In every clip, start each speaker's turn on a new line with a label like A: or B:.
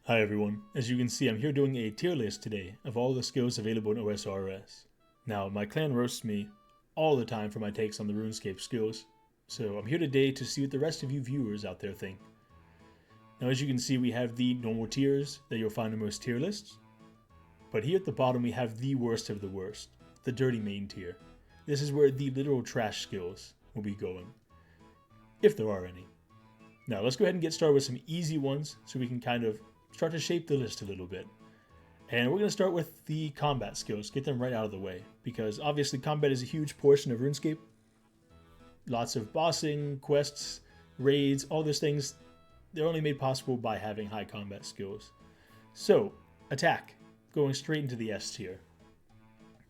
A: Hi everyone, as you can see I'm here doing a tier list today of all the skills available in OSRS. Now my clan roasts me all the time for my takes on the RuneScape skills, so I'm here today to see what the rest of you viewers out there think. Now as you can see we have the normal tiers that you'll find in most tier lists, but here at the bottom we have the worst of the worst, the dirty main tier. This is where the literal trash skills will be going, if there are any. Now let's go ahead and get started with some easy ones so we can kind of start to shape the list a little bit. And we're going to start with the combat skills, get them right out of the way, because obviously combat is a huge portion of RuneScape. Lots of bossing, quests, raids, all those things, they're only made possible by having high combat skills. So, attack, going straight into the S tier.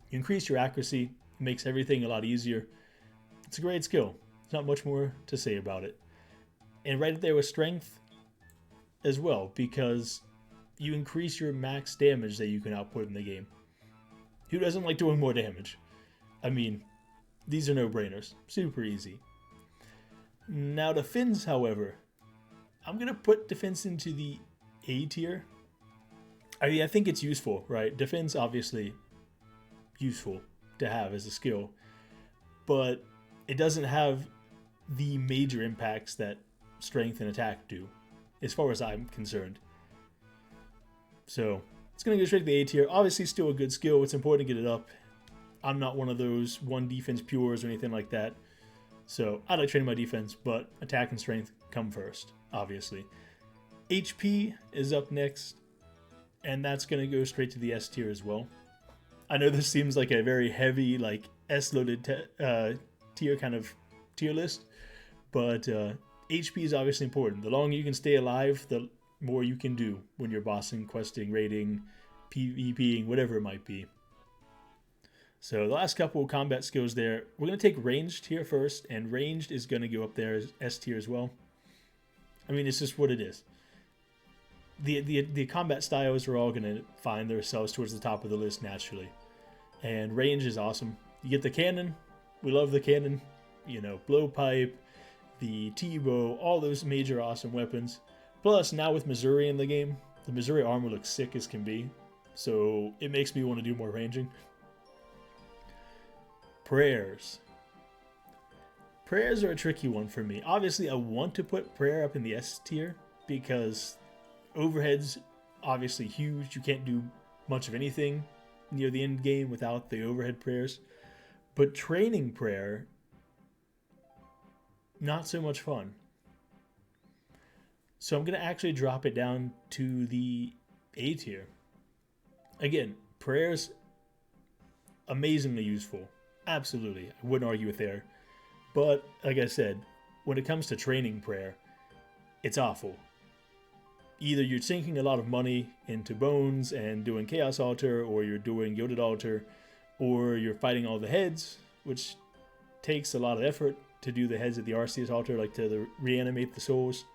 A: You increase your accuracy, makes everything a lot easier. It's a great skill, there's not much more to say about it. And right there with strength as well, because you increase your max damage that you can output in the game. Who doesn't like doing more damage? I mean, these are no-brainers. Super easy. Now defense, however, I'm going to put defense into the A tier. I mean, I think it's useful, right? Defense, obviously, useful to have as a skill, but it doesn't have the major impacts that strength and attack do, as far as I'm concerned. So it's going to go straight to the A tier. Obviously still a good skill. It's important to get it up. I'm not one of those one defense pures or anything like that. So I like training my defense, but attack and strength come first, obviously. HP is up next, and that's going to go straight to the S tier as well. I know this seems like a very heavy, like S-loaded tier kind of tier list, but HP is obviously important. The longer you can stay alive, the more you can do when you're bossing, questing, raiding, PvPing, whatever it might be. So the last couple of combat skills there, we're going to take ranged here first, and ranged is going to go up there as S tier as well. I mean, it's just what it is. The combat styles are all going to find themselves towards the top of the list naturally. And range is awesome. You get the cannon. We love the cannon. You know, blowpipe, the T-bow, all those major awesome weapons. Plus, now with Missouri in the game, the Missouri armor looks sick as can be, so it makes me want to do more ranging. Prayers. Prayers are a tricky one for me. Obviously, I want to put prayer up in the S tier, because overhead's obviously huge. You can't do much of anything near the end game without the overhead prayers. But training prayer, not so much fun. So I'm going to actually drop it down to the A tier. Again, prayers, amazingly useful. Absolutely. I wouldn't argue with there. But, like I said, when it comes to training prayer, it's awful. Either you're sinking a lot of money into bones and doing Chaos Altar, or you're doing Gilded Altar, or you're fighting all the heads, which takes a lot of effort to do the heads at the Arceus altar, like to reanimate the souls.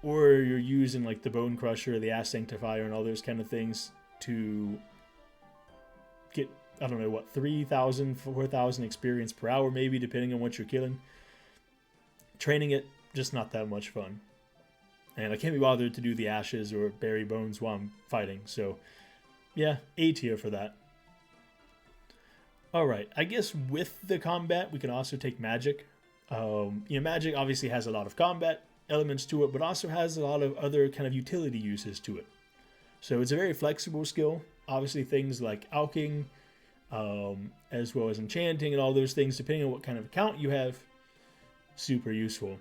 A: Or you're using like the Bone Crusher, the Ass Sanctifier, and all those kind of things to get, I don't know, what, 3,000, 4,000 experience per hour maybe, depending on what you're killing. Training it, just not that much fun. And I can't be bothered to do the Ashes or bury bones while I'm fighting, so yeah, A tier for that. Alright, I guess with the combat, we can also take magic. Magic obviously has a lot of combat elements to it, but also has a lot of other kind of utility uses to it. So it's a very flexible skill. Obviously things like alching, as well as enchanting and all those things, depending on what kind of account you have, super useful.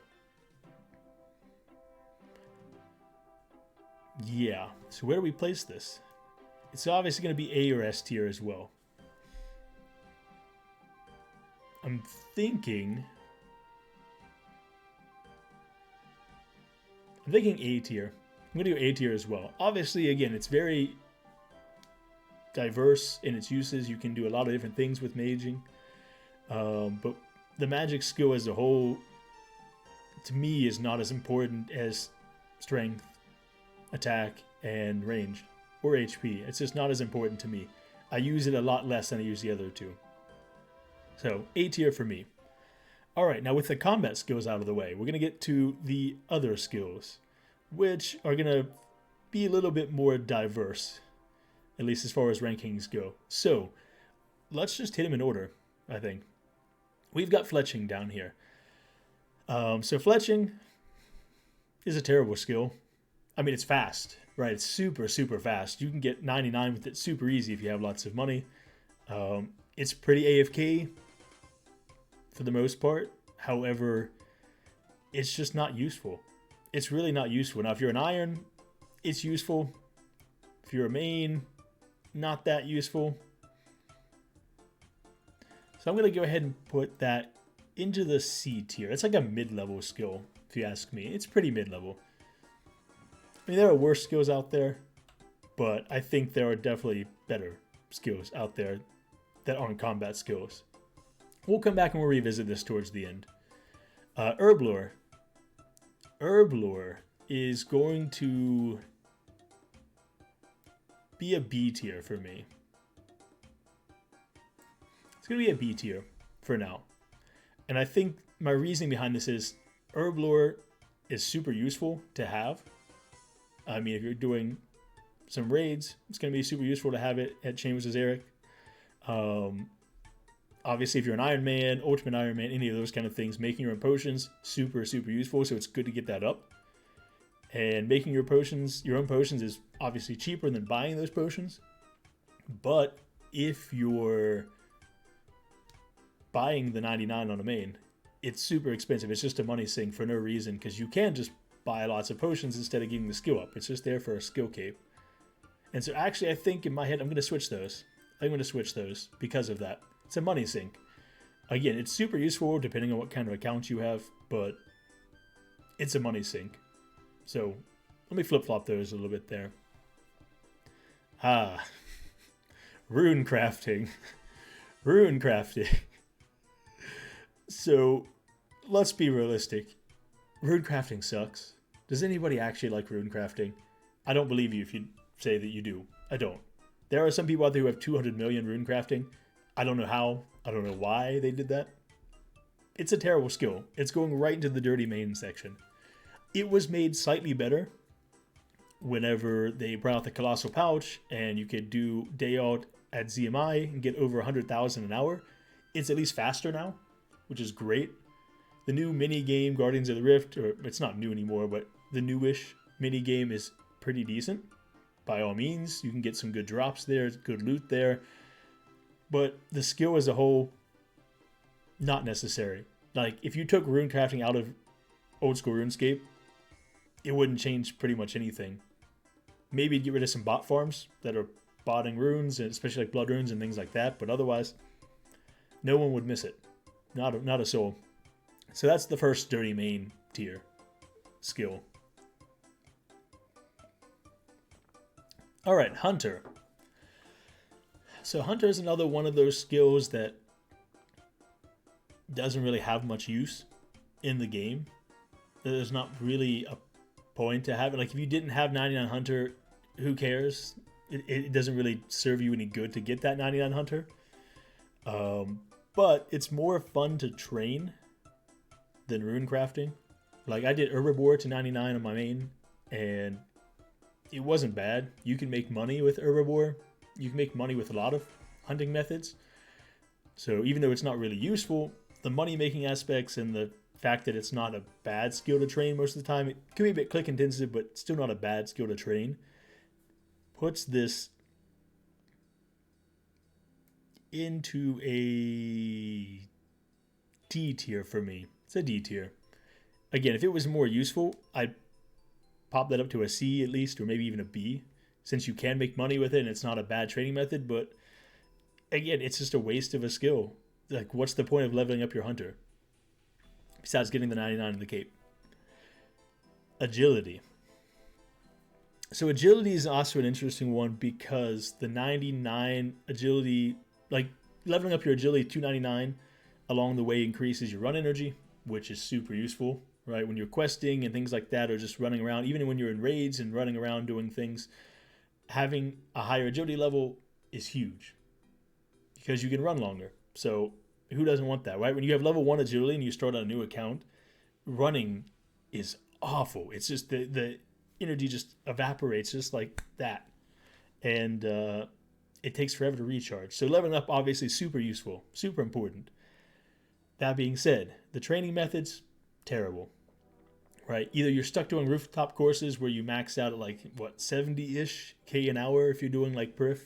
A: Yeah, so where do we place this? It's obviously going to be A or S tier as well. I'm thinking A tier. I'm going to go A tier as well. Obviously, again, it's very diverse in its uses. You can do a lot of different things with maging. But the magic skill as a whole, to me, is not as important as strength, attack, and range, or HP. It's just not as important to me. I use it a lot less than I use the other two. So, A tier for me. Alright, now with the combat skills out of the way, we're going to get to the other skills. which are going to be a little bit more diverse, at least as far as rankings go. So let's just hit them in order, I think. We've got fletching down here. So fletching is a terrible skill. I mean, it's fast, right? It's super, super fast. You can get 99 with it super easy if you have lots of money. It's pretty AFK for the most part. However, it's just not useful. It's really not useful. Now, if you're an iron, it's useful. If you're a main, not that useful. So I'm going to go ahead and put that into the C tier. It's like a mid-level skill, if you ask me. It's pretty mid-level. I mean, there are worse skills out there, but I think there are definitely better skills out there that aren't combat skills. We'll come back and we'll revisit this towards the end. Herblore. Herblore is going to be a B tier for me. It's going to be a B tier for now. And I think my reasoning behind this is Herblore is super useful to have. I mean, if you're doing some raids, it's going to be super useful to have it at Chambers as Eric. Obviously, if you're an Iron Man, Ultimate Iron Man, any of those kind of things, making your own potions, super, super useful. So it's good to get that up. And making your own potions is obviously cheaper than buying those potions. But if you're buying the 99 on a main, it's super expensive. It's just a money sink for no reason, because you can just buy lots of potions instead of getting the skill up. It's just there for a skill cape. And so actually, I think in my head, I'm going to switch those. I'm going to switch those because of that. It's a money sink. Again, it's super useful depending on what kind of account you have, but it's a money sink. So let me flip-flop those a little bit there. Rune crafting. Rune crafting. So let's be realistic. Rune crafting sucks. Does anybody actually like rune crafting? I don't believe you if you say that you do. I don't. There are some people out there who have 200 million rune crafting. I don't know how. I don't know why they did that. It's a terrible skill. It's going right into the dirty main section. It was made slightly better whenever they brought out the Colossal Pouch and you could do day out at ZMI and get over 100,000 an hour. It's at least faster now, which is great. The new mini game Guardians of the Rift, or it's not new anymore, but the newish mini game is pretty decent. By all means, you can get some good drops there, good loot there. But the skill as a whole, not necessary. Like, if you took rune crafting out of Old School Runescape, it wouldn't change pretty much anything. Maybe get rid of some bot farms that are botting runes, especially like blood runes and things like that. But otherwise, no one would miss it. Not a soul. So that's the first dirty main tier skill. All right, Hunter. So Hunter is another one of those skills that doesn't really have much use in the game. There's not really a point to have it. Like, if you didn't have 99 Hunter, who cares? It doesn't really serve you any good to get that 99 Hunter. But it's more fun to train than rune crafting. Like, I did Herbivore to 99 on my main, and it wasn't bad. You can make money with Herbivore. You can make money with a lot of hunting methods. So even though it's not really useful, the money-making aspects and the fact that it's not a bad skill to train most of the time, it can be a bit click-intensive, but still not a bad skill to train, puts this into a D tier for me. It's a D tier. Again, if it was more useful, I'd pop that up to a C at least, or maybe even a B, since you can make money with it and it's not a bad training method. But again, it's just a waste of a skill. Like, what's the point of leveling up your hunter besides getting the 99 in the cape? Agility. So agility is also an interesting one because the 99 agility, like leveling up your agility to 99 along the way increases your run energy, which is super useful, right? When you're questing and things like that, or just running around, even when you're in raids and running around doing things, having a higher agility level is huge because you can run longer. So who doesn't want that, right? When you have level 1 agility and you start on a new account, running is awful. It's just the energy just evaporates just like that. And it takes forever to recharge. So leveling up, obviously, super useful, super important. That being said, the training methods, terrible, right? Either you're stuck doing rooftop courses where you max out at like, what, 70-ish K an hour if you're doing like perf.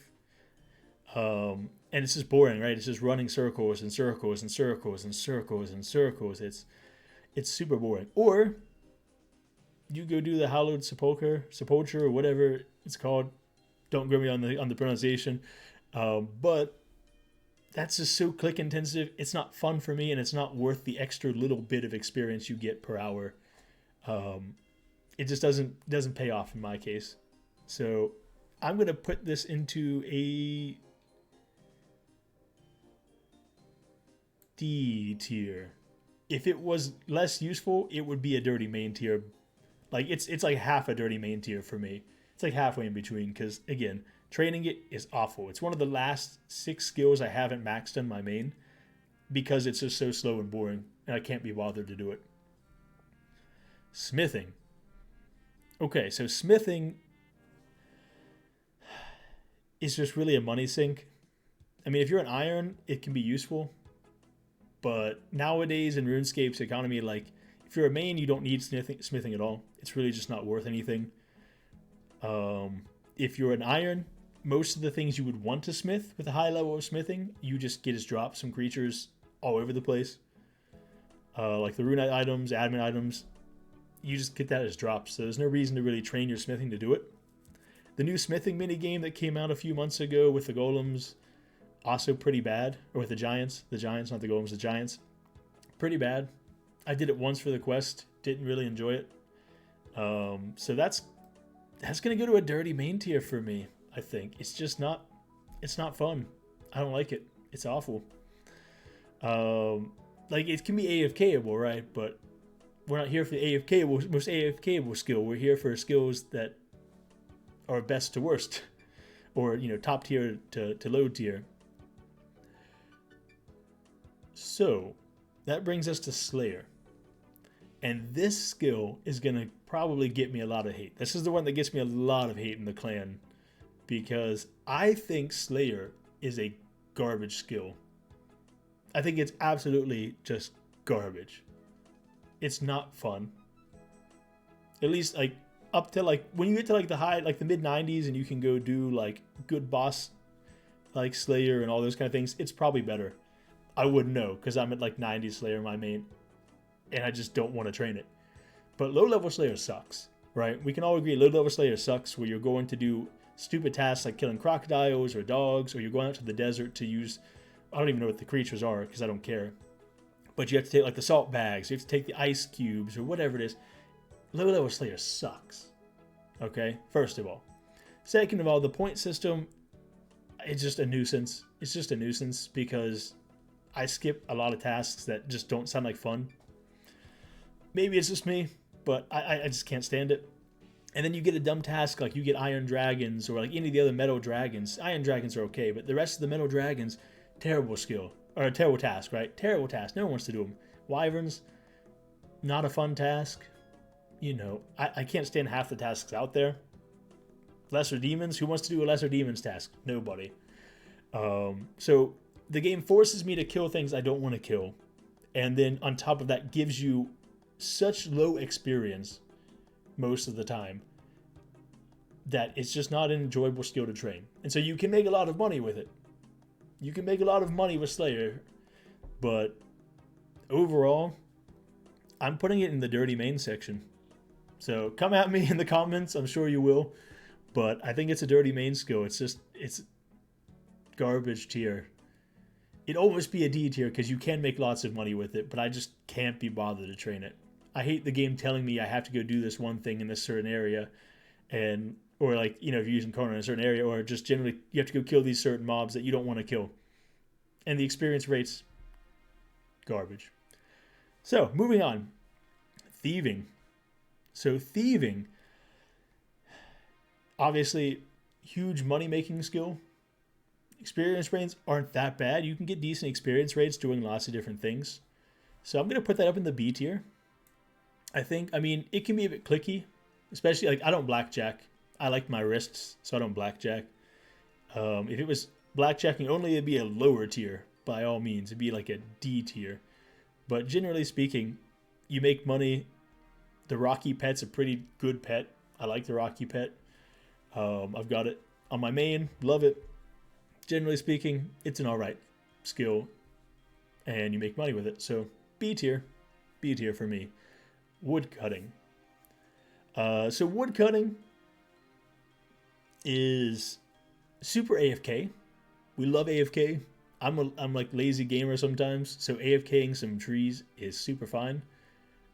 A: And it's just boring, right? It's just running circles and circles and circles and circles and circles. It's super boring. Or you go do the hallowed sepulcher or whatever it's called. Don't grab me on the pronunciation, but that's just so click intensive. It's not fun for me, and it's not worth the extra little bit of experience you get per hour. It just doesn't pay off in my case. So I'm gonna put this into a D tier. If it was less useful, it would be a dirty main tier. Like it's like half a dirty main tier for me. It's like halfway in between because, again, training it is awful. It's one of the last 6 skills I haven't maxed on my main because it's just so slow and boring, and I can't be bothered to do it. Smithing. Okay, so smithing is just really a money sink. I mean, if you're an iron, it can be useful. But nowadays in RuneScape's economy, like, if you're a main, you don't need smithing at all. It's really just not worth anything. If you're an iron, most of the things you would want to smith with a high level of smithing, you just get as drops from creatures all over the place. Like the rune items, admin items, you just get that as drops. So there's no reason to really train your smithing to do it. The new smithing minigame that came out a few months ago with the golems, also pretty bad. Or with the giants, not the golems, the giants. Pretty bad. I did it once for the quest, didn't really enjoy it. So that's going to go to a dirty main tier for me, I think. It's just not, it's not fun. I don't like it. It's awful. Like, it can be AFKable, right? But we're not here for the most AFKable skill. We're here for skills that are best to worst. Or, top tier to low tier. So, that brings us to Slayer. And this skill is going to probably get me a lot of hate. This is the one that gets me a lot of hate in the clan. Because I think Slayer is a garbage skill. I think it's absolutely just garbage. It's not fun. At least, like, up to, like, when you get to, like, the high, like, the mid-90s and you can go do, like, good boss, like, Slayer and all those kind of things, it's probably better. I wouldn't know, because I'm at, like, 90 Slayer in my main. And I just don't want to train it. But low-level Slayer sucks, right? We can all agree low-level Slayer sucks, where you're going to do stupid tasks like killing crocodiles or dogs, or you're going out to the desert to use, I don't even know what the creatures are, because I don't care. But you have to take, like, the salt bags, you have to take the ice cubes, or whatever it is. Low-level Slayer sucks, okay? First of all. Second of all, the point system, it's just a nuisance. It's just a nuisance, because I skip a lot of tasks that just don't sound like fun. Maybe it's just me, but I just can't stand it. And then you get a dumb task, like you get Iron Dragons, or like any of the other Metal Dragons. Iron Dragons are okay, but the rest of the Metal Dragons, terrible skill. Or a terrible task, right? Terrible task. No one wants to do them. Wyverns, not a fun task. I can't stand half the tasks out there. Lesser Demons, who wants to do a Lesser Demons task? Nobody. So the game forces me to kill things I don't want to kill. And then on top of that gives you such low experience most of the time that it's just not an enjoyable skill to train. And so you can make a lot of money with it. You can make a lot of money with Slayer, but overall, I'm putting it in the dirty main section. So come at me in the comments, I'm sure you will, but I think it's a dirty main skill. It's garbage tier. It'd almost be a D tier because you can make lots of money with it, but I just can't be bothered to train it. I hate the game telling me I have to go do this one thing in this certain area, or like, if you're using Corner in a certain area, or just generally you have to go kill these certain mobs that you don't want to kill. And the experience rate's garbage. So, moving on. Thieving. So, thieving, obviously, huge money-making skill. Experience rates aren't that bad. You can get decent experience rates doing lots of different things. So I'm going to put that up in the B tier. I mean, it can be a bit clicky. especially like I don't blackjack. I like my wrists, so I don't blackjack. If it was blackjacking only, it'd be a lower tier by all means. It'd be like a D tier. But generally speaking, you make money. The Rocky pet's a pretty good pet. I like the Rocky pet. I've got it on my main. Love it. Generally speaking, it's an alright skill, and you make money with it. So B tier. B tier for me. Wood cutting. So wood cutting is super AFK. We love AFK. I'm like lazy gamer sometimes, so AFKing some trees is super fine.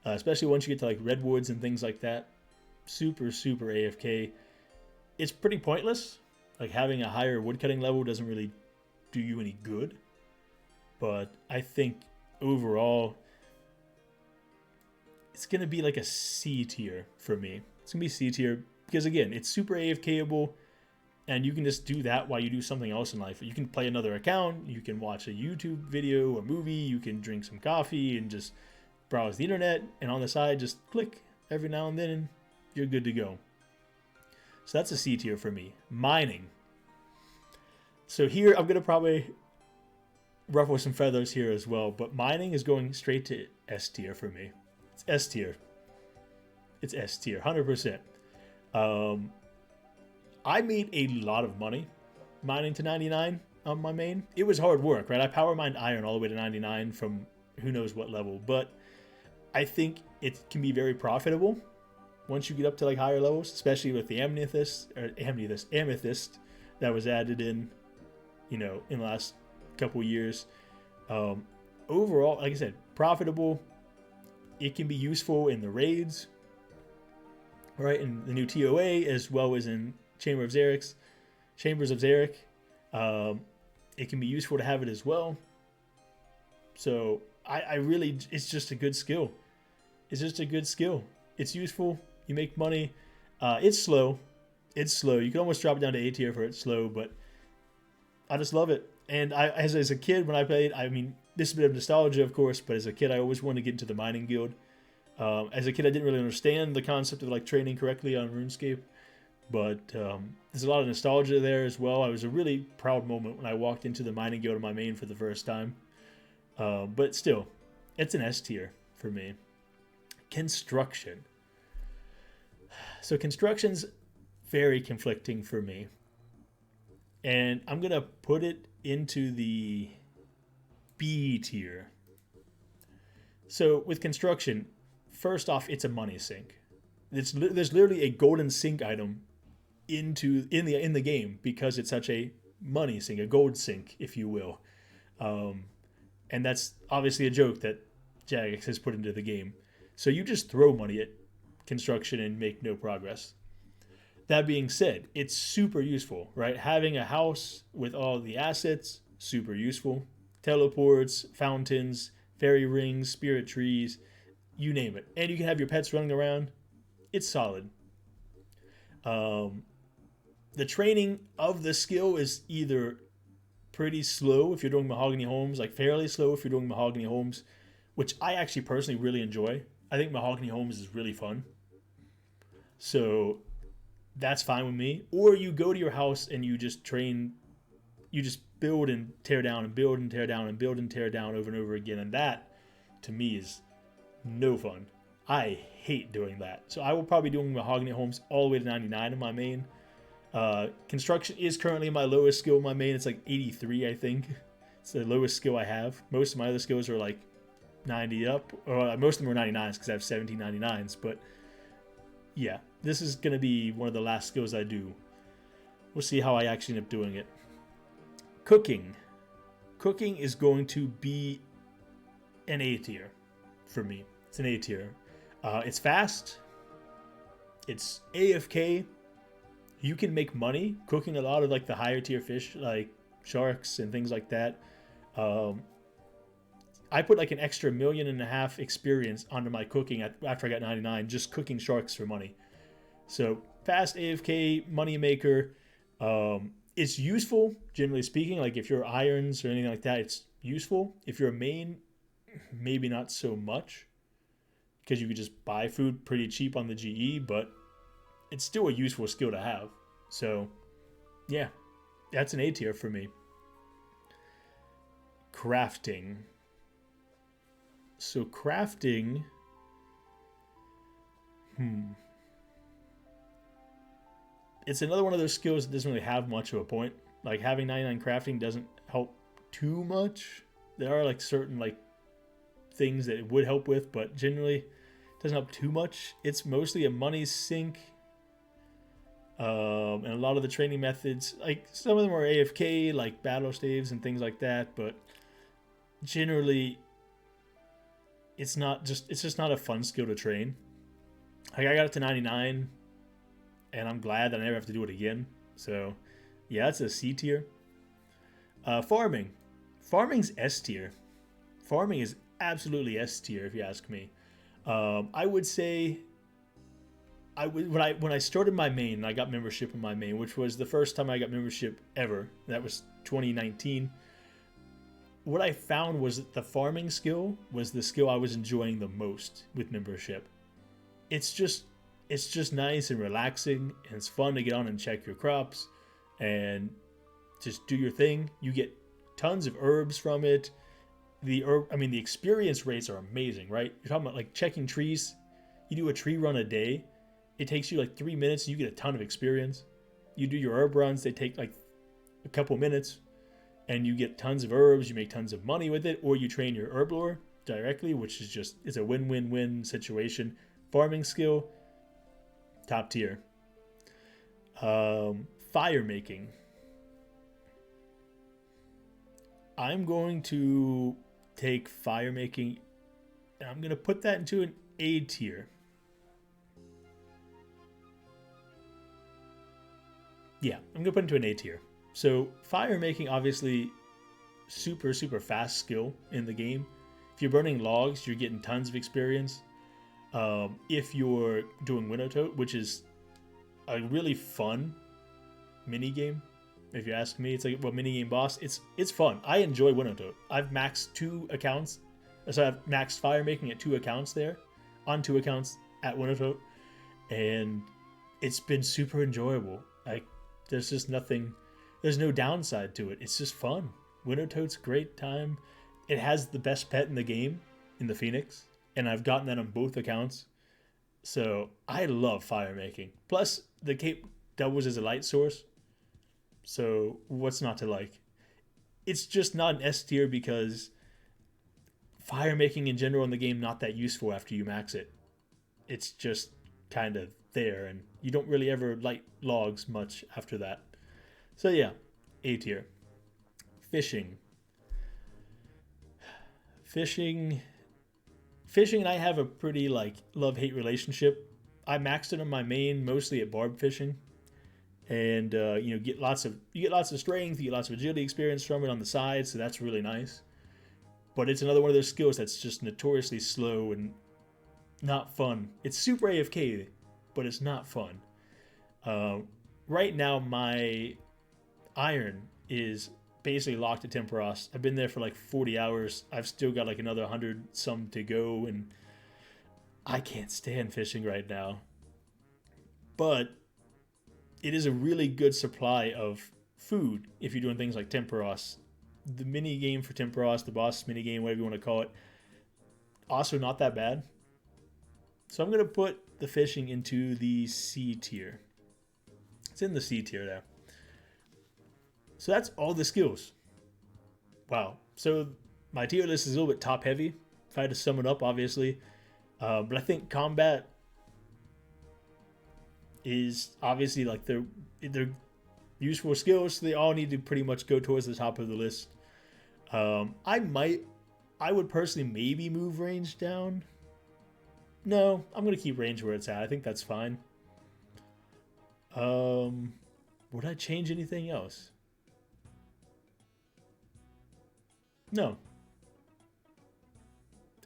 A: Especially once you get to like redwoods and things like that. Super AFK. It's pretty pointless. Like having a higher woodcutting level doesn't really do you any good. But I think overall, it's going to be like a C tier for me. It's going to be C tier because again, it's super AFKable. And you can just do that while you do something else in life. You can play another account. You can watch a YouTube video, a movie. You can drink some coffee and just browse the internet. And on the side, just click every now and then and you're good to go. So that's a C tier for me. Mining. So here, I'm going to probably ruffle some feathers here as well. But mining is going straight to S tier for me. It's S tier. It's S tier, 100%. I made a lot of money mining to 99 on my main. It was hard work, right? I power mined iron all the way to 99 from who knows what level, but I think it can be very profitable once you get up to like higher levels, especially with the amethyst that was added in, in the last couple years. Overall, like I said, profitable. It can be useful in the raids, right? In the new TOA as well as in Chambers of Xeric. It can be useful to have it as well. So I really, it's just a good skill. It's just a good skill. It's useful. You make money. It's slow. You can almost drop it down to A tier for it's slow, but I just love it. And as a kid, when I played, I mean, this is a bit of nostalgia, of course, but as a kid, I always wanted to get into the mining guild. As a kid, I didn't really understand the concept of like training correctly on RuneScape. But there's a lot of nostalgia there as well. I was a really proud moment when I walked into the mining guild of my main for the first time. But still, it's an S tier for me. Construction. So construction's very conflicting for me. And I'm going to put it into the B tier. So with construction, first off, it's a money sink. There's literally a golden sink item in the game because it's such a money sink, a gold sink, if you will. And that's obviously a joke that Jagex has put into the game. So you just throw money at construction and make no progress. That being said, it's super useful, right? Having a house with all the assets, super useful. Teleports, fountains, fairy rings, spirit trees, you name it. And you can have your pets running around. It's solid. The training of the skill is either pretty slow if you're doing mahogany homes, like fairly slow if you're doing mahogany homes, which I actually personally really enjoy. I think mahogany homes is really fun. So that's fine with me. Or you go to your house and you just train, you just build and tear down and build and tear down and build and tear down over and over again. And that, to me, is no fun. I hate doing that. So I will probably be doing mahogany homes all the way to 99 in my main. Construction is currently my lowest skill in my main. It's like 83, I think. It's the lowest skill I have. Most of my other skills are like 90 up. Or most of them are 99s because I have 17 99s. But yeah, this is going to be one of the last skills I do. We'll see how I actually end up doing it. Cooking. Cooking is going to be an A tier for me. It's an A tier. It's fast. It's AFK. You can make money cooking a lot of like the higher tier fish, like sharks and things like that. I put like an extra $1.5 million experience onto my cooking after I got 99, just cooking sharks for money. So fast AFK, money maker. It's useful, generally speaking. Like if you're irons or anything like that, it's useful. If you're a main, maybe not so much, because you could just buy food pretty cheap on the GE, but it's still a useful skill to have. So yeah, that's an A tier for me. Crafting. So crafting, it's another one of those skills that doesn't really have much of a point. Like having 99 crafting doesn't help too much. There are like certain like things that it would help with, but generally it doesn't help too much. It's mostly a money sink. And a lot of the training methods, like some of them are AFK, like battle staves and things like that, but generally it's just not a fun skill to train. Like I got it to 99 and I'm glad that I never have to do it again. So yeah, that's a C tier. Farming. Farming's S tier. Farming is absolutely S tier if you ask me. I would say when I started my main, I got membership in my main, which was the first time I got membership ever. That was 2019. What I found was that the farming skill was the skill I was enjoying the most with membership. It's just nice and relaxing, and it's fun to get on and check your crops and just do your thing. You get tons of herbs from it. The experience rates are amazing, right? You're talking about like checking trees. You do a tree run a day. It takes you like 3 minutes and you get a ton of experience. You do your herb runs, they take like a couple minutes and you get tons of herbs, you make tons of money with it, or you train your herb lore directly, which is just, it's a win-win-win situation. Farming skill, top tier. Fire making. I'm going to take fire making and I'm going to put that into an A tier. Yeah, I'm going to put it into an A tier. So fire making, obviously, super, super fast skill in the game. If you're burning logs, you're getting tons of experience. If you're doing Winnow Tote, which is a really fun mini game, if you ask me, it's like a mini game boss. It's fun. I enjoy Winnow Tote. I've maxed 2 accounts, so I've maxed fire making at 2 accounts there, on 2 accounts at Winnow Tote, and it's been super enjoyable. Like there's just nothing. There's no downside to it. It's just fun. Winnow Toad's a great time. It has the best pet in the game, in the Phoenix, and I've gotten that on both accounts. So I love fire making. Plus, the cape doubles as a light source. So what's not to like? It's just not an S tier because fire making in general in the game not that useful after you max it. It's just kind of there, and you don't really ever light logs much after that. So yeah, A tier. Fishing and I have a pretty like love-hate relationship. I maxed it on my main mostly at barb fishing, and you get lots of strength, you get lots of agility experience from it on the side, so that's really nice. But it's another one of those skills that's just notoriously slow and not fun. It's super AFK, but it's not fun. Right now, my iron is basically locked at Temperos. I've been there for like 40 hours. I've still got like another 100 some to go, and I can't stand fishing right now. But it is a really good supply of food if you're doing things like Temperos. The mini game for Temperos, the boss mini game, whatever you want to call it, also not that bad. So I'm going to put the fishing into the C tier. It's in the C tier there. So that's all the skills. Wow. So my tier list is a little bit top heavy, if I had to sum it up, obviously. But I think combat is obviously like they're useful skills, so they all need to pretty much go towards the top of the list. I would personally maybe move range down. No, I'm going to keep range where it's at. I think that's fine. Would I change anything else? No.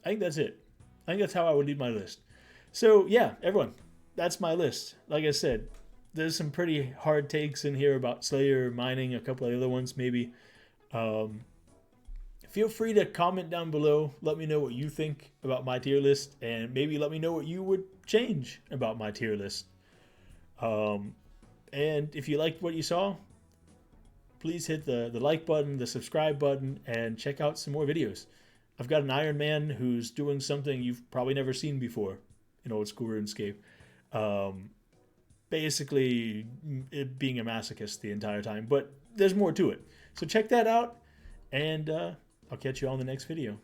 A: I think that's it. I think that's how I would leave my list. So, yeah, everyone, that's my list. Like I said, there's some pretty hard takes in here about Slayer, mining, a couple of other ones maybe. Feel free to comment down below. Let me know what you think about my tier list, and maybe let me know what you would change about my tier list. And if you liked what you saw, please hit the like button, the subscribe button, and check out some more videos. I've got an Iron Man who's doing something you've probably never seen before in Old School Runescape. Um, Basically, it being a masochist the entire time, but there's more to it. So check that out, and I'll catch you all in the next video.